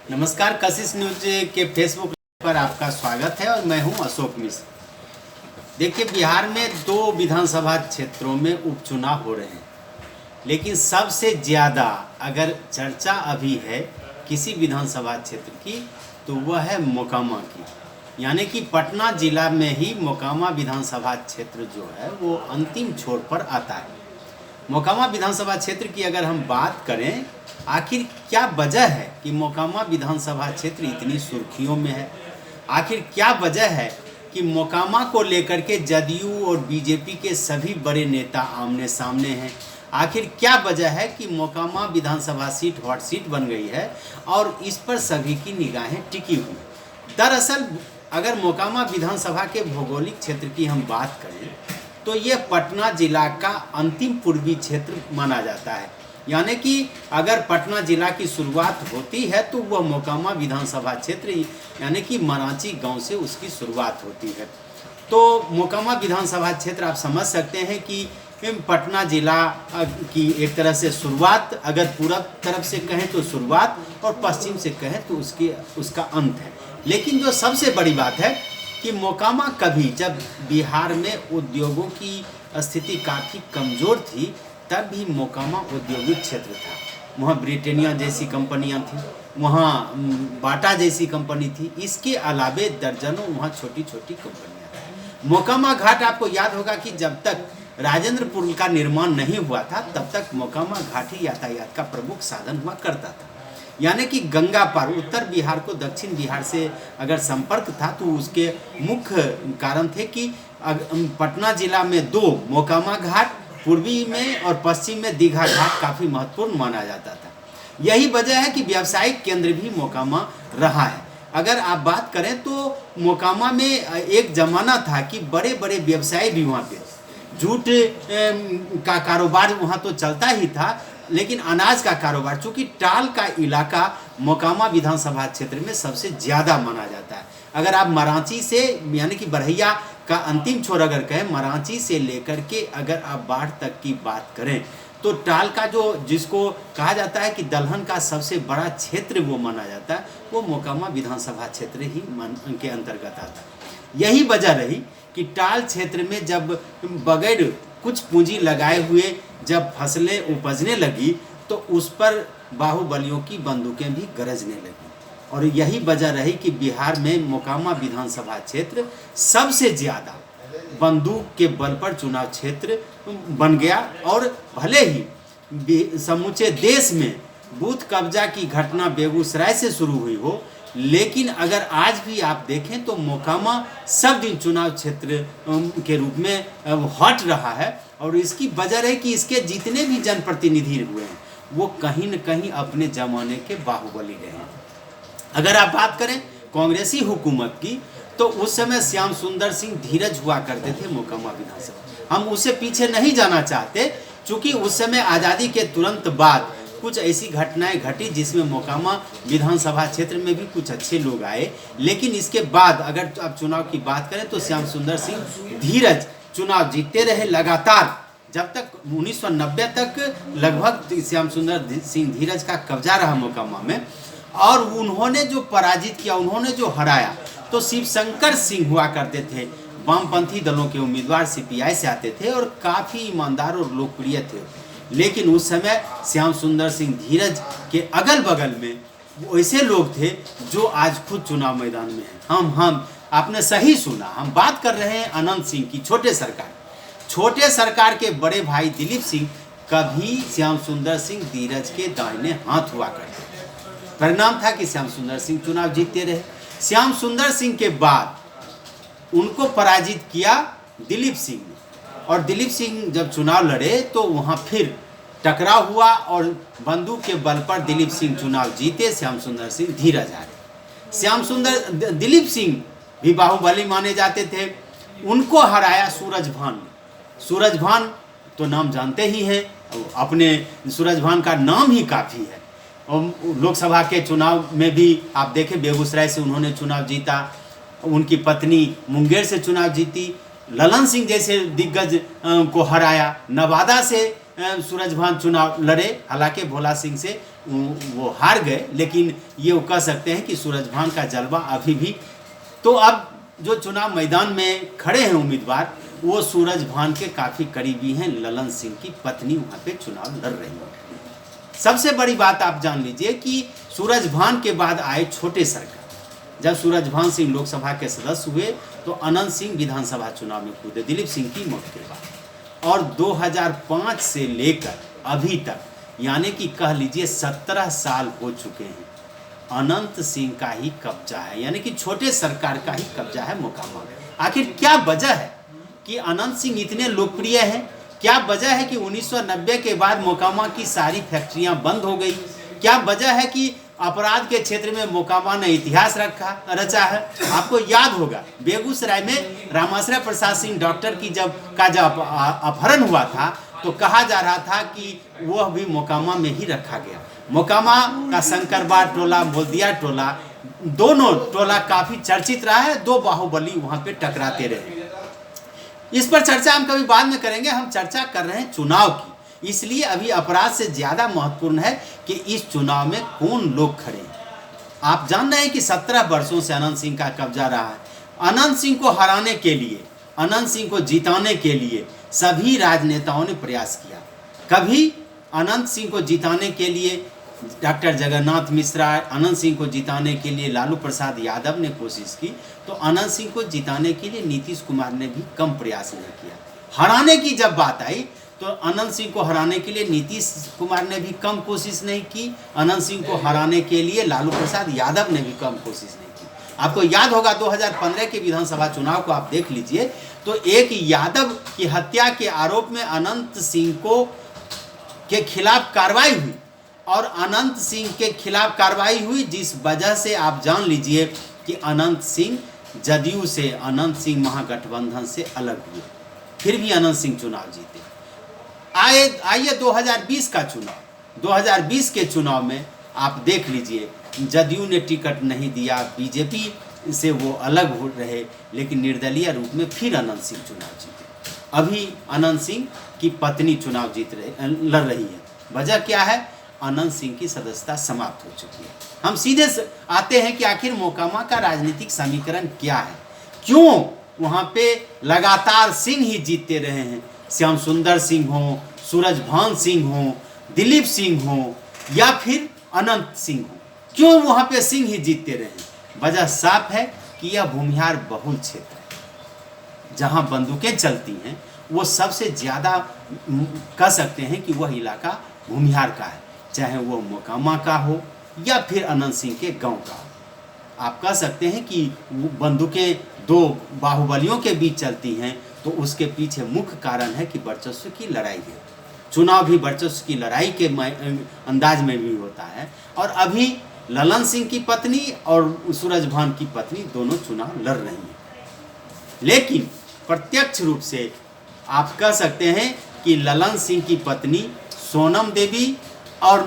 नमस्कार, कशिश न्यूज के फेसबुक पर आपका स्वागत है और मैं हूं अशोक मिश्र। देखिए, बिहार में 2 विधानसभा क्षेत्रों में उपचुनाव हो रहे हैं, लेकिन सबसे ज़्यादा अगर चर्चा अभी है किसी विधानसभा क्षेत्र की तो वह है मोकामा की। यानी कि पटना जिला में ही मोकामा विधानसभा क्षेत्र जो है वो अंतिम छोर पर आता है। मोकामा विधानसभा क्षेत्र की अगर हम बात करें, आखिर क्या वजह है कि मोकामा विधानसभा क्षेत्र इतनी सुर्खियों में है? आखिर क्या वजह है कि मोकामा को लेकर के जदयू और बीजेपी के सभी बड़े नेता आमने सामने हैं? आखिर क्या वजह है कि मोकामा विधानसभा सीट हॉट सीट बन गई है और इस पर सभी की निगाहें टिकी हुई? दरअसल अगर मोकामा विधानसभा के भौगोलिक क्षेत्र की हम बात करें तो ये पटना जिला का अंतिम पूर्वी क्षेत्र माना जाता है। यानी कि अगर पटना जिला की शुरुआत होती है तो वह मोकामा विधानसभा क्षेत्र यानी कि मरांची गांव से उसकी शुरुआत होती है। तो मोकामा विधानसभा क्षेत्र आप समझ सकते हैं कि पटना जिला की एक तरह से शुरुआत, अगर पूरब तरफ से कहें तो शुरुआत और पश्चिम से कहें तो उसका अंत है। लेकिन जो सबसे बड़ी बात है कि मोकामा कभी जब बिहार में उद्योगों की स्थिति काफ़ी कमज़ोर थी तब भी मोकामा औद्योगिक क्षेत्र था। वहाँ ब्रिटेनिया जैसी कंपनियाँ थीं, वहाँ बाटा जैसी कंपनी थी, इसके अलावे दर्जनों वहाँ छोटी छोटी कंपनियाँ थीं। मोकामा घाट आपको याद होगा कि जब तक राजेंद्र पुल का निर्माण नहीं हुआ था तब तक मोकामा घाट ही यातायात का प्रमुख साधन हुआ करता था। यानी कि गंगा पार उत्तर बिहार को दक्षिण बिहार से अगर संपर्क था तो उसके मुख्य कारण थे कि पटना जिला में 2 मोकामा घाट, पूर्वी में और पश्चिम में दीघा घाट काफ़ी महत्वपूर्ण माना जाता था। यही वजह है कि व्यावसायिक केंद्र भी मोकामा रहा है। अगर आप बात करें तो मोकामा में एक ज़माना था कि बड़े बड़े व्यवसायी भी वहाँ पे, जूट का कारोबार वहाँ तो चलता ही था, लेकिन अनाज का कारोबार, चूँकि टाल का इलाका मोकामा विधानसभा क्षेत्र में सबसे ज़्यादा माना जाता है। अगर आप मरांची से यानी कि बरहैया का अंतिम छोर अगर कहें, मरांची से लेकर के अगर आप बाढ़ तक की बात करें तो टाल का जो जिसको कहा जाता है कि दलहन का सबसे बड़ा क्षेत्र वो माना जाता है, वो मोकामा विधानसभा क्षेत्र ही के अंतर्गत आता है। यही वजह रही कि टाल क्षेत्र में जब बगैर कुछ पूंजी लगाए हुए जब फसलें उपजने लगी तो उस पर बाहुबलियों की बंदूकें भी गरजने लगी, और यही वजह रही कि बिहार में मोकामा विधानसभा क्षेत्र सबसे ज़्यादा बंदूक के बल पर चुनाव क्षेत्र बन गया। और भले ही समूचे देश में बूथ कब्जा की घटना बेगूसराय से शुरू हुई हो, लेकिन अगर आज भी आप देखें तो मोकामा सब दिन चुनाव क्षेत्र के रूप में हॉट रहा है। और इसकी वजह है कि इसके जितने भी जनप्रतिनिधि हुए हैं वो कहीं न कहीं अपने ज़माने के बाहुबली रहे हैं। अगर आप बात करें कांग्रेसी हुकूमत की तो उस समय श्याम सुंदर सिंह धीरज हुआ करते थे मोकामा विधानसभा। हम उसे पीछे नहीं जाना चाहते, चूँकि उस समय आज़ादी के तुरंत बाद कुछ ऐसी घटनाएं घटी जिसमें मोकामा विधानसभा क्षेत्र में भी कुछ अच्छे लोग आए, लेकिन इसके बाद अगर आप चुनाव की बात करें तो श्याम सुंदर सिंह धीरज चुनाव जीतते रहे लगातार, जब तक 1990 तक लगभग श्याम सुंदर सिंह धीरज का कब्जा रहा मोकामा में। और उन्होंने जो पराजित किया, उन्होंने जो हराया, तो शिवशंकर सिंह हुआ करते थे, वामपंथी दलों के उम्मीदवार सीपीआई से आते थे और काफ़ी ईमानदार और लोकप्रिय थे। लेकिन उस समय श्याम सुंदर सिंह धीरज के अगल बगल में ऐसे लोग थे जो आज खुद चुनाव मैदान में हैं। हम आपने सही सुना, हम बात कर रहे हैं अनंत सिंह की, छोटे सरकार के बड़े भाई दिलीप सिंह कभी श्याम सुंदर सिंह धीरज के दाहिने हाथ हुआ करते थे। परिणाम था कि श्याम सुंदर सिंह चुनाव जीतते रहे। श्याम सुंदर सिंह के बाद उनको पराजित किया दिलीप सिंह ने, और दिलीप सिंह जब चुनाव लड़े तो वहाँ फिर टकराव हुआ और बंदूक के बल पर दिलीप सिंह चुनाव जीते, श्याम सुंदर सिंह धीरज हारे। दिलीप सिंह भी बाहुबली माने जाते थे, उनको हराया सूरज भान तो नाम जानते ही हैं, अपने सूरज भान का नाम ही काफ़ी है। और लोकसभा के चुनाव में भी आप देखें बेगूसराय से उन्होंने चुनाव जीता, उनकी पत्नी मुंगेर से चुनाव जीती, ललन सिंह जैसे दिग्गज को हराया, नवादा से सूरज भान चुनाव लड़े, हालांकि भोला सिंह से वो हार गए, लेकिन ये वो कह सकते हैं कि सूरजभान का जलवा अभी भी। तो अब जो चुनाव मैदान में खड़े हैं उम्मीदवार, वो सूरजभान के काफ़ी करीबी हैं। ललन सिंह की पत्नी वहाँ पे चुनाव लड़ रही है। सबसे बड़ी बात आप जान लीजिए कि सूरजभान के बाद आए छोटे सरकार। जब सूरजभान सिंह लोकसभा के सदस्य हुए तो अनंत सिंह विधानसभा चुनाव में कूदे दिलीप सिंह की मौत के बाद। और 2005 से लेकर अभी तक, यानी कि कह लीजिए 17 साल हो चुके हैं, अनंत सिंह का ही कब्जा है, यानी कि छोटे सरकार का ही कब्जा है मोकामा में। आखिर क्या वजह है कि अनंत सिंह इतने लोकप्रिय हैं? क्या वजह है कि 1990 के बाद मोकामा की सारी फैक्ट्रियां बंद हो गई? क्या वजह है कि अपराध के क्षेत्र में मोकामा ने इतिहास रचा है? आपको याद होगा बेगूसराय में रामाश्रय प्रसाद सिंह डॉक्टर की जब अपहरण हुआ था तो कहा जा रहा था कि वह भी मोकामा में ही रखा गया। मोकामा का शंकरबाग टोला, मोदिया टोला, दोनों टोला काफी चर्चित रहा है। दो बाहुबली वहां पे टकराते रहे। इस पर चर्चा हम कभी बाद में करेंगे। हम चर्चा कर रहे हैं चुनाव की, इसलिए अभी अपराध से ज्यादा महत्वपूर्ण है कि इस चुनाव में कौन लोग खड़े हैं। आप जान रहे हैं कि 17 वर्षों से अनंत सिंह का कब्जा रहा है। अनंत सिंह को हराने के लिए, अनंत सिंह को जिताने के लिए सभी राजनेताओं ने प्रयास किया। कभी अनंत सिंह को जिताने के लिए डॉक्टर जगन्नाथ मिश्रा, अनंत सिंह को जिताने के लिए लालू प्रसाद यादव ने कोशिश की, तो अनंत सिंह को जिताने के लिए नीतीश कुमार ने भी कम प्रयास नहीं किया। हराने की जब बात आई तो अनंत सिंह को हराने के लिए नीतीश कुमार ने भी कम कोशिश नहीं की, अनंत सिंह को हराने के लिए लालू प्रसाद यादव ने भी कम कोशिश नहीं की। आपको याद होगा 2015 के विधानसभा चुनाव को आप देख लीजिए, तो एक यादव की हत्या के आरोप में अनंत सिंह के खिलाफ कार्रवाई हुई, और अनंत सिंह के खिलाफ कार्रवाई हुई, जिस वजह से आप जान लीजिए कि अनंत सिंह जदयू से, अनंत सिंह महागठबंधन से अलग हुए। फिर भी अनंत सिंह चुनाव जीते। आइए 2020 का चुनाव, 2020 के चुनाव में आप देख लीजिए, जदयू ने टिकट नहीं दिया, बीजेपी से वो अलग हो रहे, लेकिन निर्दलीय रूप में फिर अनंत सिंह चुनाव जीते। अभी अनंत सिंह की पत्नी चुनाव लड़ रही है। वजह क्या है? अनंत सिंह की सदस्यता समाप्त हो चुकी है। हम सीधे आते हैं कि आखिर मोकामा का राजनीतिक समीकरण क्या है, क्यों वहाँ पे लगातार सिंह ही जीतते रहे हैं? श्याम सुंदर सिंह हो, सूरजभान सिंह हो, दिलीप सिंह हो या फिर अनंत सिंह हो, क्यों वहाँ पे सिंह ही जीतते रहे? वजह साफ है कि यह भूमिहार बहुल क्षेत्र है। जहाँ बंदूकें चलती हैं वो सबसे ज़्यादा कह सकते हैं कि वह इलाका भूमिहार का है, चाहे वो मोकामा का हो या फिर अनंत सिंह के गांव का हो। आप कह सकते हैं कि बंदूकें दो बाहुबलियों के बीच चलती हैं, तो उसके पीछे मुख्य कारण है कि वर्चस्व की लड़ाई है। चुनाव भी वर्चस्व की लड़ाई के अंदाज में भी होता है। और अभी ललन सिंह की पत्नी और सूरजभान की पत्नी दोनों चुनाव लड़ रही हैं, लेकिन प्रत्यक्ष रूप से आप कह सकते हैं कि ललन सिंह की पत्नी सोनम देवी और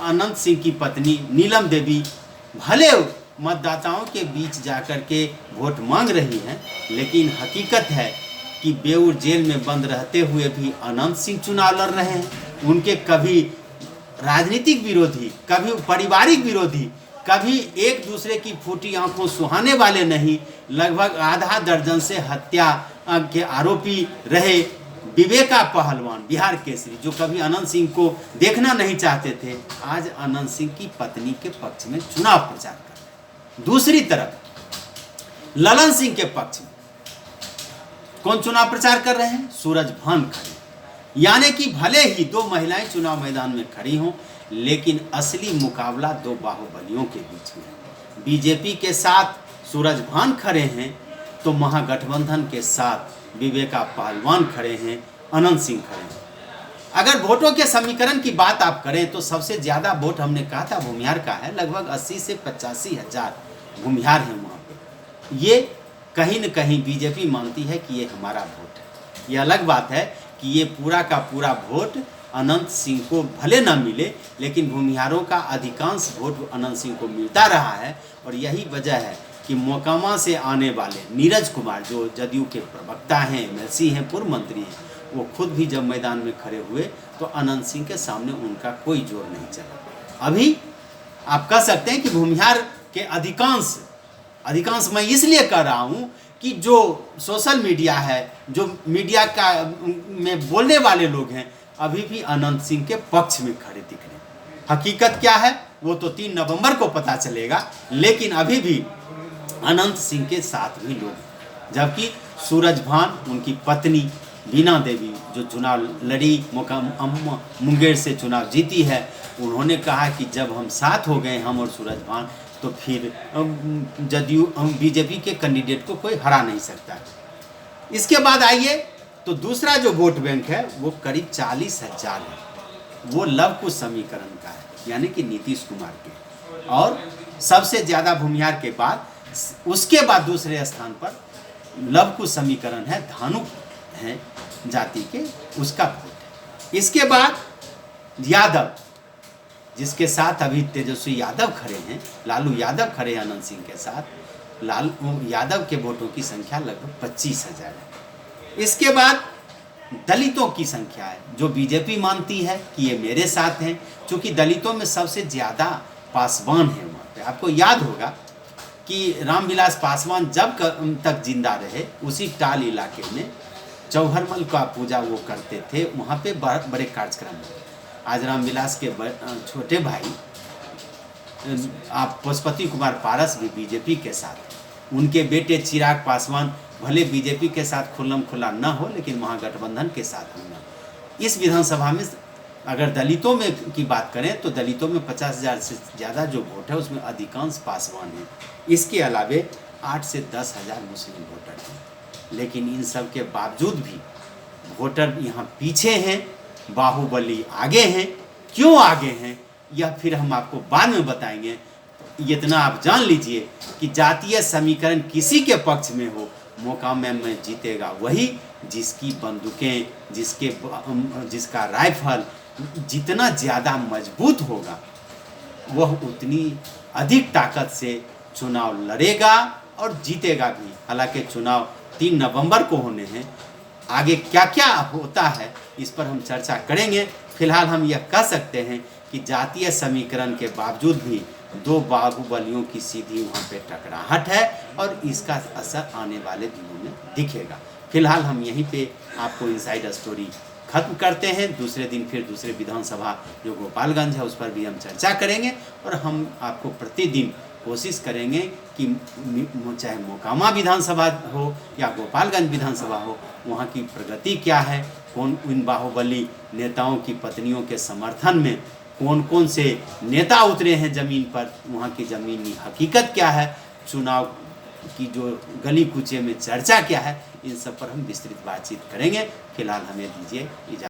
अनंत सिंह की पत्नी नीलम देवी भले मतदाताओं के बीच जाकर के वोट मांग रही हैं, लेकिन हकीकत है कि बेऊर जेल में बंद रहते हुए भी अनंत सिंह चुनाव लड़ रहे हैं। उनके कभी राजनीतिक विरोधी, कभी पारिवारिक विरोधी, कभी एक दूसरे की फूटी आंखों सुहाने वाले नहीं, लगभग आधा दर्जन से हत्या के आरोपी रहे विवेका पहलवान, बिहार केसरी, जो कभी अनंत सिंह को देखना नहीं चाहते थे, आज अनंत सिंह की पत्नी के पक्ष में चुनाव प्रचार कर रहे हैं। दूसरी तरफ ललन सिंह के पक्ष में कौन चुनाव प्रचार कर रहे हैं? सूरजभान खड़े। यानी कि भले ही दो महिलाएं चुनाव मैदान में खड़ी हों, लेकिन असली मुकाबला दो बाहुबलियों के बीच में है। बीजेपी के साथ सूरजभान खड़े हैं, तो महागठबंधन के साथ विवेका पहलवान खड़े हैं, अनंत सिंह खड़े हैं। अगर वोटों के समीकरण की बात आप करें तो सबसे ज़्यादा वोट हमने कहा था भूमिहार का है, लगभग 80 से 85 हज़ार भूमिहार हैं वहाँ पे। ये कहीं न कहीं बीजेपी मानती है कि ये हमारा वोट है। ये अलग बात है कि ये पूरा का पूरा वोट अनंत सिंह को भले न मिले, लेकिन भूमिहारों का अधिकांश वोट अनंत सिंह को मिलता रहा है। और यही वजह है कि मोकामा से आने वाले नीरज कुमार, जो जदयू के प्रवक्ता हैं, एमएलसी हैं, पूर्व मंत्री हैं, वो खुद भी जब मैदान में खड़े हुए तो अनंत सिंह के सामने उनका कोई जोर नहीं चला। अभी आप कह सकते हैं कि भूमिहार के अधिकांश मैं इसलिए कह रहा हूं कि जो सोशल मीडिया है, जो मीडिया का में बोलने वाले लोग हैं, अभी भी अनंत सिंह के पक्ष में खड़े दिख रहे हैं। हकीकत क्या है वो तो 3 नवंबर को पता चलेगा, लेकिन अभी भी अनंत सिंह के साथ भी लोग, जबकि सूरजभान उनकी पत्नी बीना देवी जो चुनाव लड़ी, मुंगेर से चुनाव जीती है, उन्होंने कहा कि जब हम साथ हो गए, हम और सूरजभान, तो फिर जदयू बीजेपी के कैंडिडेट को कोई हरा नहीं सकता। इसके बाद आइए तो दूसरा जो वोट बैंक है वो करीब 40,000 है, वो लव कुश समीकरण का है, यानी कि नीतीश कुमार के। और सबसे ज़्यादा भूमिहार के बाद, उसके बाद दूसरे स्थान पर लव कुश समीकरण है, धानुक है जाति के, उसका वोट है। इसके बाद यादव, जिसके साथ अभी तेजस्वी यादव खड़े हैं, लालू यादव खड़े हैं अनंत सिंह के साथ, लालू यादव के वोटों की संख्या लगभग 25,000 है। इसके बाद दलितों की संख्या है, जो बीजेपी मानती है कि ये मेरे साथ हैं, क्योंकि दलितों में सबसे ज़्यादा पासवान है वहाँ पे। आपको याद होगा कि रामविलास पासवान जब तक जिंदा रहे, उसी टाल इलाके में चौहरमल का पूजा वो करते थे, वहाँ पे बड़े कार्यक्रम हुए। आज रामविलास के छोटे भाई आप पशुपति कुमार पारस भी बीजेपी के साथ, उनके बेटे चिराग पासवान भले बीजेपी के साथ खुल्लम खुल्ला न हो, लेकिन महागठबंधन के साथ होना। इस विधानसभा में अगर दलितों में की बात करें तो दलितों में 50,000 से ज़्यादा जो वोट है उसमें अधिकांश पासवान हैं। इसके अलावे 8 से 10,000 मुस्लिम वोटर हैं, लेकिन इन सब के बावजूद भी वोटर यहाँ पीछे हैं, बाहुबली आगे हैं। क्यों आगे हैं यह फिर हम आपको बाद में बताएंगे। इतना आप जान लीजिए कि जातीय समीकरण किसी के पक्ष में हो, मोकामा में जीतेगा वही जिसकी बंदूकें, जिसका राइफल जितना ज़्यादा मजबूत होगा, वह उतनी अधिक ताकत से चुनाव लड़ेगा और जीतेगा भी। हालांकि चुनाव 3 नवंबर को होने हैं, आगे क्या क्या होता है इस पर हम चर्चा करेंगे। फिलहाल हम यह कह सकते हैं कि जातीय समीकरण के बावजूद भी 2 बाहुबलियों की सीधी वहाँ पे टकराहट है और इसका असर आने वाले दिनों में दिखेगा। फिलहाल हम यहीं पे आपको इनसाइड स्टोरी खत्म करते हैं। दूसरे दिन फिर दूसरे विधानसभा जो गोपालगंज है उस पर भी हम चर्चा करेंगे, और हम आपको प्रतिदिन कोशिश करेंगे कि चाहे मोकामा विधानसभा हो या गोपालगंज विधानसभा हो, वहाँ की प्रगति क्या है, कौन इन बाहुबली नेताओं की पत्नियों के समर्थन में कौन कौन से नेता उतरे हैं ज़मीन पर, वहाँ की ज़मीनी हकीकत क्या है, चुनाव की जो गली कूचे में चर्चा क्या है, इन सब पर हम विस्तृत बातचीत करेंगे। फिलहाल हमें दीजिए इजाज़त।